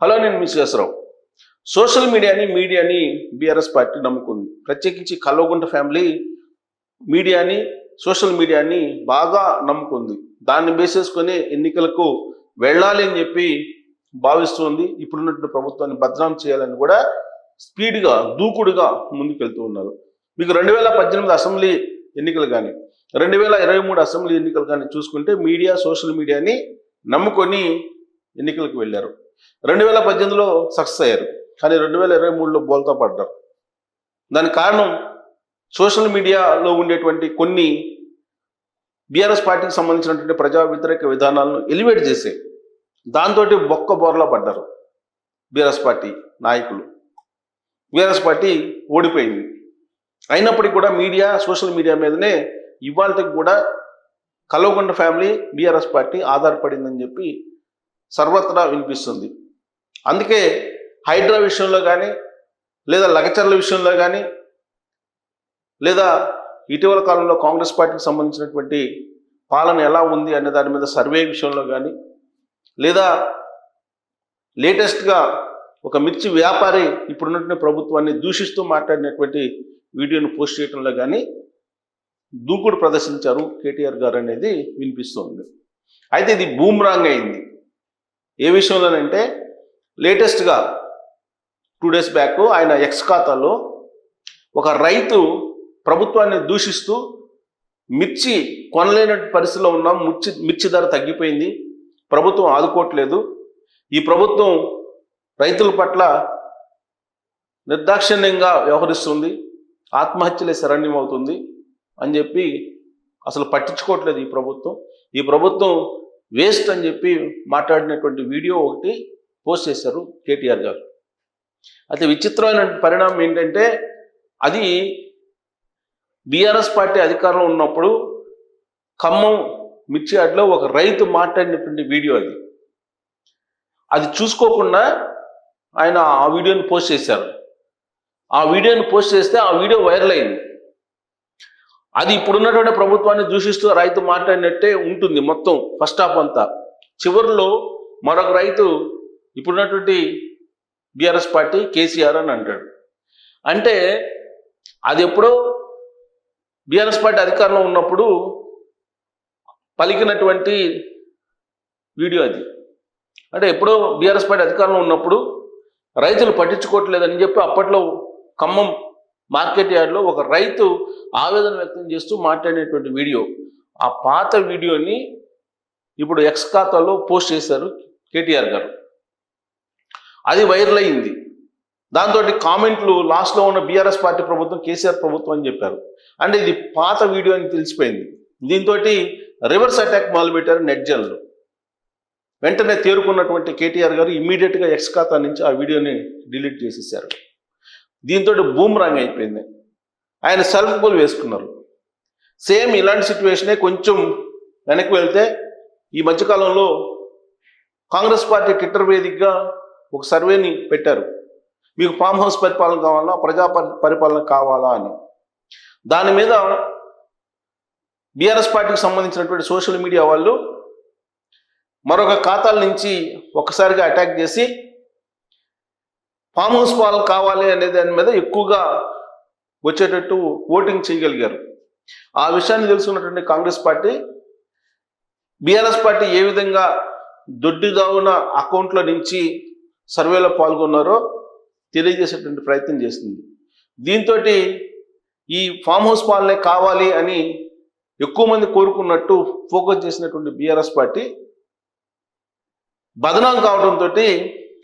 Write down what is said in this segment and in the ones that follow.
Hello, నేను మీ Sesha Rao. Social మీడియాని BRS party నమ్ముకుంది. ప్రత్యేకించి కల్వకుంట్ల ఫ్యామిలీ మీడియాని, సోషల్ మీడియాని బాగా నమ్ముకుంది. దాన్ని బేస్ చేసుకొని ఎన్నికలకు వెళ్ళాలి అని చెప్పి భావిస్తుంది. ఇప్పుడున్నటువంటి ప్రభుత్వాన్ని బదనాం చేయాలని కూడా స్పీడ్గా, దూకుడుగా ముందుకెళ్తూ ఉన్నారు. మీకు 2018 అసెంబ్లీ ఎన్నికలు కానీ 2023 అసెంబ్లీ ఎన్నికలు కానీ చూసుకుంటే మీడియా, సోషల్ మీడియాని నమ్ముకొని ఎన్నికలకు వెళ్ళారు. 2018లో సక్సెస్ అయ్యారు, కానీ 2023లో బోల్తా పడ్డారు. దానికి కారణం సోషల్ మీడియాలో ఉండేటువంటి కొన్ని బీఆర్ఎస్ పార్టీకి సంబంధించినటువంటి ప్రజా వ్యతిరేక విధానాలను ఎలివేట్ చేసే దాంతో బొక్క బోర్లా పడ్డారు బీఆర్ఎస్ పార్టీ నాయకులు. బీఆర్ఎస్ పార్టీ ఓడిపోయింది. అయినప్పటికీ కూడా మీడియా, సోషల్ మీడియా మీదనే ఇవాళకి కూడా కల్వకుంట్ల ఫ్యామిలీ, బీఆర్ఎస్ పార్టీ ఆధారపడిందని చెప్పి సర్వత్రా వినిపిస్తుంది. అందుకే హైడ్రా విషయంలో కానీ, లేదా లగచర్ల విషయంలో కానీ, లేదా ఇటీవల కాలంలో కాంగ్రెస్ పార్టీకి సంబంధించినటువంటి పాలన ఎలా ఉంది అనే దాని మీద సర్వే విషయంలో కానీ, లేదా లేటెస్ట్గా ఒక మిర్చి వ్యాపారి ఇప్పుడున్నటువంటి ప్రభుత్వాన్ని దూషిస్తూ మాట్లాడినటువంటి వీడియోను పోస్ట్ చేయడంలో కానీ దూకుడు ప్రదర్శించారు కేటీఆర్ గారు అనేది వినిపిస్తుంది. అయితే ఇది బూమ్రాంగ్ అయింది. ఏ విషయంలోనంటే లేటెస్ట్గా 2 days బ్యాక్ ఆయన ఎక్స్ ఖాతాలో ఒక రైతు ప్రభుత్వాన్ని దూషిస్తూ మిర్చి కొనలేని పరిస్థితిలో ఉన్నాం, మిర్చి ధర తగ్గిపోయింది, ప్రభుత్వం ఆదుకోవట్లేదు, ఈ ప్రభుత్వం రైతుల పట్ల నిర్దాక్షిణ్యంగా వ్యవహరిస్తుంది, ఆత్మహత్యలే శరణ్యం అవుతుంది అని చెప్పి అసలు పట్టించుకోవట్లేదు ఈ ప్రభుత్వం వేస్ట్ అని చెప్పి మాట్లాడినటువంటి వీడియో ఒకటి పోస్ట్ చేశారు కేటీఆర్ గారు. అయితే విచిత్రమైన పరిణామం ఏంటంటే, అది బీఆర్ఎస్ పార్టీ అధికారంలో ఉన్నప్పుడు ఖమ్మం మిర్చి యార్డ్లో ఒక రైతు మాట్లాడినటువంటి వీడియో. అది చూసుకోకుండా ఆయన ఆ వీడియోని పోస్ట్ చేశారు. ఆ వీడియోని పోస్ట్ చేస్తే ఆ వీడియో వైరల్ అయింది. అది ఇప్పుడున్నటువంటి ప్రభుత్వాన్ని దూషిస్తూ రైతు మాట్లాడినట్టే ఉంటుంది మొత్తం ఫస్ట్ హాఫ్ అంతా. చివరిలో మరొక రైతు ఇప్పుడున్నటువంటి బీఆర్ఎస్ పార్టీ కేసీఆర్ అని అంటాడు. అంటే అది ఎప్పుడో బీఆర్ఎస్ పార్టీ అధికారంలో ఉన్నప్పుడు పలికినటువంటి వీడియో అది. అంటే ఎప్పుడో బీఆర్ఎస్ పార్టీ అధికారంలో ఉన్నప్పుడు రైతులు పట్టించుకోవట్లేదని చెప్పి అప్పట్లో ఖమ్మం మార్కెట్ యార్డ్లో ఒక రైతు ఆవేదన వ్యక్తం చేస్తూ మాట్లాడినటువంటి వీడియో. ఆ పాత వీడియోని ఇప్పుడు ఎక్స్ ఖాతాలో పోస్ట్ చేశారు కేటీఆర్ గారు. అది వైరల్ అయింది. దాంతో కామెంట్లు లాస్ట్లో ఉన్న బీఆర్ఎస్ పార్టీ ప్రభుత్వం కేసీఆర్ ప్రభుత్వం అని చెప్పారు. అంటే ఇది పాత వీడియో అని తెలిసిపోయింది. దీంతో రివర్స్ అటాక్ మొదలుపెట్టారు నెట్జన్లు. వెంటనే తేరుకున్నటువంటి కేటీఆర్ గారు ఇమ్మీడియట్గా ఎక్స్ ఖాతా నుంచి ఆ వీడియోని డిలీట్ చేసేసారు. దీంతో బూమ్రాంగ్ అయిపోయింది. ఆయన సెల్ఫ్ గోల్ వేసుకున్నారు. సేమ్ ఇలాంటి సిచ్యువేషనే కొంచెం వెనక్కి వెళ్తే ఈ మధ్యకాలంలో కాంగ్రెస్ పార్టీ ట్విట్టర్ వేదికగా ఒక సర్వేని పెట్టారు. మీకు ఫామ్ హౌస్ పరిపాలన కావాలా, ప్రజా పరిపాలన కావాలా అని. దాని మీద బీఆర్ఎస్ పార్టీకి సంబంధించినటువంటి సోషల్ మీడియా వాళ్ళు మరొక ఖాతాల నుంచి ఒక్కసారిగా అటాక్ చేసి ఫామ్ హౌస్ పాలన కావాలి అనే దాని మీద ఎక్కువగా వచ్చేటట్టు ఓటింగ్ చేయగలిగారు. ఆ విషయాన్ని తెలుసుకున్నటువంటి కాంగ్రెస్ పార్టీ బీఆర్ఎస్ పార్టీ ఏ విధంగా దొడ్డిదావున అకౌంట్లో నుంచి సర్వేలో పాల్గొన్నారో తెలియజేసేటువంటి ప్రయత్నం చేస్తుంది. దీంతో ఈ ఫామ్ హౌస్ పాలనే కావాలి అని ఎక్కువ మంది కోరుకున్నట్టు ఫోకస్ చేసినటువంటి బీఆర్ఎస్ పార్టీ బదనాం కావడంతో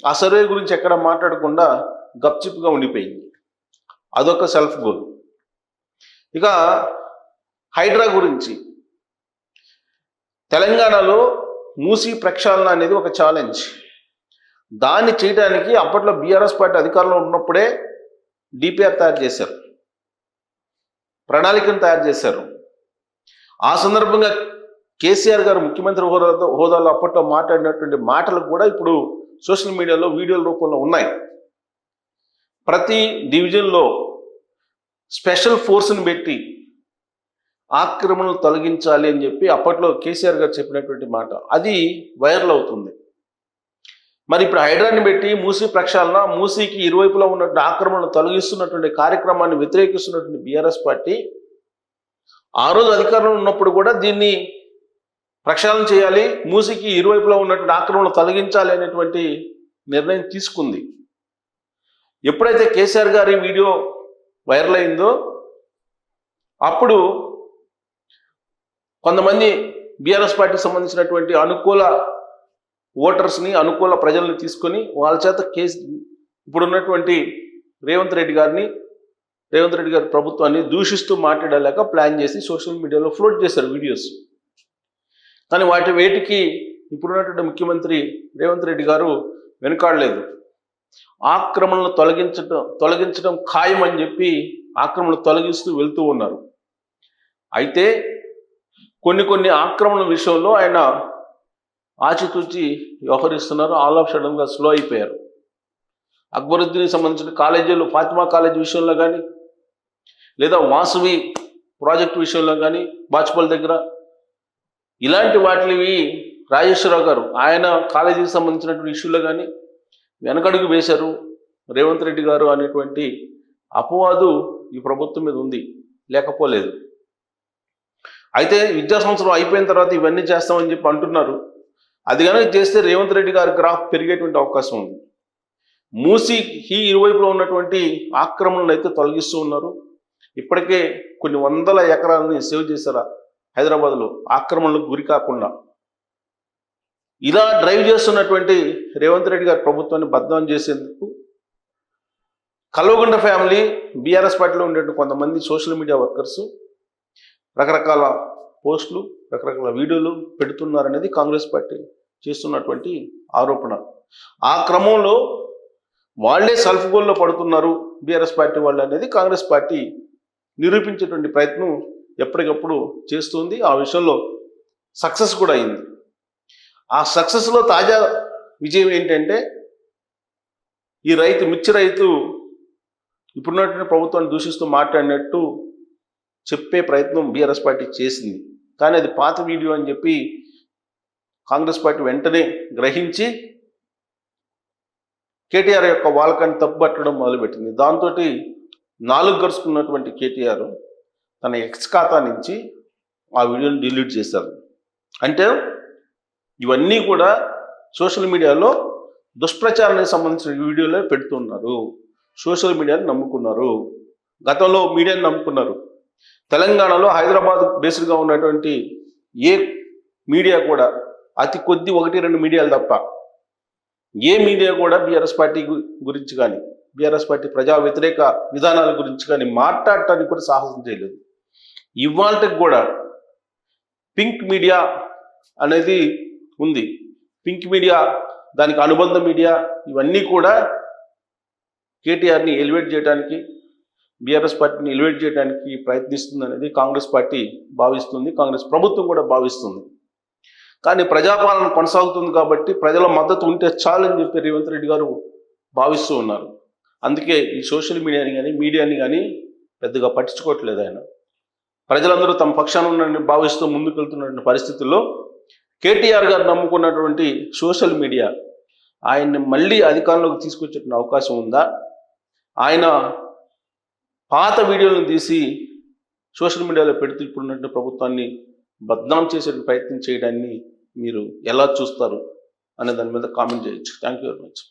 ఆ సర్వే గురించి ఎక్కడ మాట్లాడకుండా గప్చిప్గా ఉండిపోయింది. అదొక సెల్ఫ్ గోల్. ఇక హైడ్రా గురించి, తెలంగాణలో మూసీ ప్రక్షాళన అనేది ఒక ఛాలెంజ్. దాన్ని చేయడానికి అప్పట్లో బీఆర్ఎస్ పార్టీ అధికారంలో ఉన్నప్పుడే డిపిఆర్ తయారు చేశారు, ప్రణాళికను తయారు చేశారు. ఆ సందర్భంగా కేసీఆర్ గారు ముఖ్యమంత్రి హోదాలో అప్పట్లో మాట్లాడినటువంటి మాటలు కూడా ఇప్పుడు సోషల్ మీడియాలో వీడియోల రూపంలో ఉన్నాయి. ప్రతి డివిజన్లో స్పెషల్ ఫోర్స్ని పెట్టి ఆక్రమణలు తొలగించాలి అని చెప్పి అప్పట్లో కేసీఆర్ గారు చెప్పినటువంటి మాట అది వైరల్ అవుతుంది. మరి ఇప్పుడు హైడ్రాని పెట్టి మూసీ ప్రక్షాళన, మూసీకి ఇరువైపులా ఉన్నటువంటి ఆక్రమణను తొలగిస్తున్నటువంటి కార్యక్రమాన్ని వ్యతిరేకిస్తున్నటువంటి బీఆర్ఎస్ పార్టీ ఆ రోజు అధికారంలో ఉన్నప్పుడు కూడా దీన్ని ప్రక్షాళన చేయాలి, మూసీకి ఇరువైపులా ఉన్నటువంటి ఆక్రమణను తొలగించాలి అనేటువంటి నిర్ణయం తీసుకుంది. ఎప్పుడైతే కేసీఆర్ గారి వీడియో వైరల్ అయిందో అప్పుడు కొంతమంది బీఆర్ఎస్ పార్టీకి సంబంధించినటువంటి అనుకూల ఓటర్స్ని, అనుకూల ప్రజల్ని తీసుకొని వాళ్ళ చేత ఇప్పుడున్నటువంటి రేవంత్ రెడ్డి గారి ప్రభుత్వాన్ని దూషిస్తూ మాట్లాడలేక ప్లాన్ చేసి సోషల్ మీడియాలో ఫ్లోట్ చేశారు వీడియోస్. కానీ వేటికి ఇప్పుడున్నటువంటి ముఖ్యమంత్రి రేవంత్ రెడ్డి గారు వెనుకాడలేదు. ఆక్రమణలు తొలగించడం ఖాయం అని చెప్పి ఆక్రమణలు తొలగిస్తూ వెళ్తూ ఉన్నారు. అయితే కొన్ని ఆక్రమణల విషయంలో ఆయన ఆచితూచి వ్యవహరిస్తున్నారు. ఆల్ ఆఫ్ సడన్గా స్లో అయిపోయారు. అక్బరుద్దీన్కి సంబంధించిన కాలేజీలు, ఫాతిమా కాలేజీ విషయంలో కానీ, లేదా వాసవి ప్రాజెక్టు విషయంలో కానీ బాచుపల్లి దగ్గర, ఇలాంటి వాటివి రాజేశ్వరరావు గారు ఆయన కాలేజీకి సంబంధించినటువంటి ఇష్యూలో కానీ వెనకడుగు వేశారు రేవంత్ రెడ్డి గారు అనేటువంటి అపవాదు ఈ ప్రభుత్వం మీద ఉంది, లేకపోలేదు. అయితే విద్యా సంవత్సరం అయిపోయిన తర్వాత ఇవన్నీ చేస్తామని చెప్పి అంటున్నారు. అది కనుక చేస్తే రేవంత్ రెడ్డి గారి గ్రాఫ్ పెరిగేటువంటి అవకాశం ఉంది. మూసీకి ఇరువైపులో ఉన్నటువంటి ఆక్రమణలు అయితే తొలగిస్తూ ఉన్నారు. ఇప్పటికే కొన్ని వందల ఎకరాలని సేవ్ చేశారు హైదరాబాద్లో ఆక్రమణలకు గురి కాకుండా. ఇలా డ్రైవ్ చేస్తున్నటువంటి రేవంత్ రెడ్డి గారి ప్రభుత్వాన్ని బద్నాం చేసేందుకు కల్వకుంట్ల ఫ్యామిలీ, బీఆర్ఎస్ పార్టీలో ఉండేటువంటి కొంతమంది సోషల్ మీడియా వర్కర్స్ రకరకాల పోస్టులు, రకరకాల వీడియోలు పెడుతున్నారనేది కాంగ్రెస్ పార్టీ చేస్తున్నటువంటి ఆరోపణ. ఆ క్రమంలో వాళ్లే సెల్ఫ్ గోల్లో పడుతున్నారు బీఆర్ఎస్ పార్టీ వాళ్ళు అనేది కాంగ్రెస్ పార్టీ నిరూపించేటువంటి ప్రయత్నం ఎప్పటికప్పుడు చేస్తుంది. ఆ విషయంలో సక్సెస్ కూడా అయింది. ఆ సక్సెస్లో తాజా విజయం ఏంటంటే ఈ మిర్చి రైతు ఇప్పుడున్నటువంటి ప్రభుత్వాన్ని దూషిస్తూ మాట్లాడినట్టు చెప్పే ప్రయత్నం బీఆర్ఎస్ పార్టీ చేసింది. కానీ అది పాత వీడియో అని చెప్పి కాంగ్రెస్ పార్టీ వెంటనే గ్రహించి కేటీఆర్ యొక్క వాలకాన్ని తప్పుపట్టడం మొదలుపెట్టింది. దాంతో 4 గరుచుకున్నటువంటి కేటీఆర్ తన ఎక్స్ ఖాతా నుంచి ఆ వీడియోని డిలీట్ చేశారు. అంటే ఇవన్నీ కూడా సోషల్ మీడియాలో దుష్ప్రచారానికి సంబంధించిన వీడియోలే పెడుతున్నారు. సోషల్ మీడియాని నమ్ముకున్నారు. గతంలో మీడియాని నమ్ముకున్నారు. తెలంగాణలో హైదరాబాద్ బేస్డ్గా ఉన్నటువంటి ఏ మీడియా కూడా అతి కొద్ది 1-2 మీడియాలు తప్ప ఏ మీడియా కూడా బీఆర్ఎస్ పార్టీ గురించి కానీ, బీఆర్ఎస్ పార్టీ ప్రజా వ్యతిరేక విధానాల గురించి కానీ మాట్లాడటానికి కూడా సాహసం చేయలేదు. ఇవాళకి కూడా పింక్ మీడియా అనేది ఉంది. పింక్ మీడియా, దానికి అనుబంధ మీడియా, ఇవన్నీ కూడా కేటీఆర్ని ఎలివేట్ చేయడానికి, బీఆర్ఎస్ పార్టీని ఎలివేట్ చేయడానికి ప్రయత్నిస్తుంది అనేది కాంగ్రెస్ పార్టీ భావిస్తుంది, కాంగ్రెస్ ప్రభుత్వం కూడా భావిస్తుంది. కానీ ప్రజాపాలన కొనసాగుతుంది కాబట్టి ప్రజల మద్దతు ఉంటే చాలని చెప్పి రేవంత్ రెడ్డి గారు భావిస్తూ ఉన్నారు. అందుకే ఈ సోషల్ మీడియాని కానీ పెద్దగా పట్టించుకోవట్లేదు ఆయన. ప్రజలందరూ తమ పక్షాన ఉన్న భావిస్తూ ముందుకు వెళ్తున్న పరిస్థితుల్లో కేటీఆర్ గారు నమ్ముకున్నటువంటి సోషల్ మీడియా ఆయన్ని మళ్ళీ అధికారంలోకి తీసుకొచ్చే అవకాశం ఉందా? ఆయన పాత వీడియోలను తీసి సోషల్ మీడియాలో పెడుతూ ఇప్పుడున్నటువంటి ప్రభుత్వాన్ని బద్నాం చేసే ప్రయత్నం చేయడాన్ని మీరు ఎలా చూస్తారు అనే దాని మీద కామెంట్ చేయొచ్చు. Thank you very much.